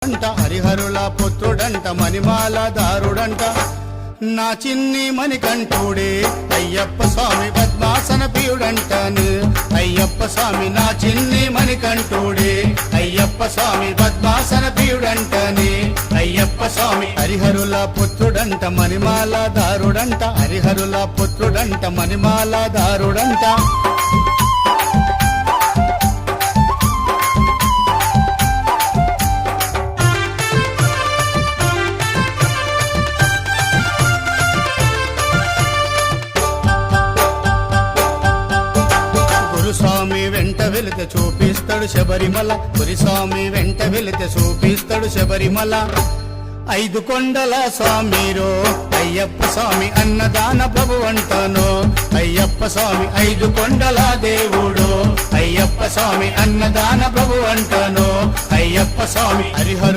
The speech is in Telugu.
హరిహరుల పుత్రుడంట మణిమాల దారుడంట నా చిన్ని మణికంఠుడే అయ్యప్ప స్వామి పద్మాసన ప్రియుడంటను అయ్యప్ప స్వామి నా చిన్ని మణికంఠుడే అయ్యప్ప స్వామి పద్మాసన ప్రియుడంటని అయ్యప్ప స్వామి హరిహరుల పుత్రుడంట మణిమాల దారుడంట హరిహరుల పుత్రుడంట మణిమాల దారుడంట గురుస్వామి వెంట వెళితే చూపిస్తాడు శబరిమల గురుస్వామి వెంట వెళితే చూపిస్తాడు శబరిమల 5 కొండల స్వామిరో అయ్యప్ప స్వామి అన్నదాన ప్రభు అంటాను అయ్యప్ప స్వామి 5 కొండల దేవుడు అయ్యప్ప స్వామి అన్నదాన ప్రభు అంటాను అయ్యప్ప స్వామి హరిహరు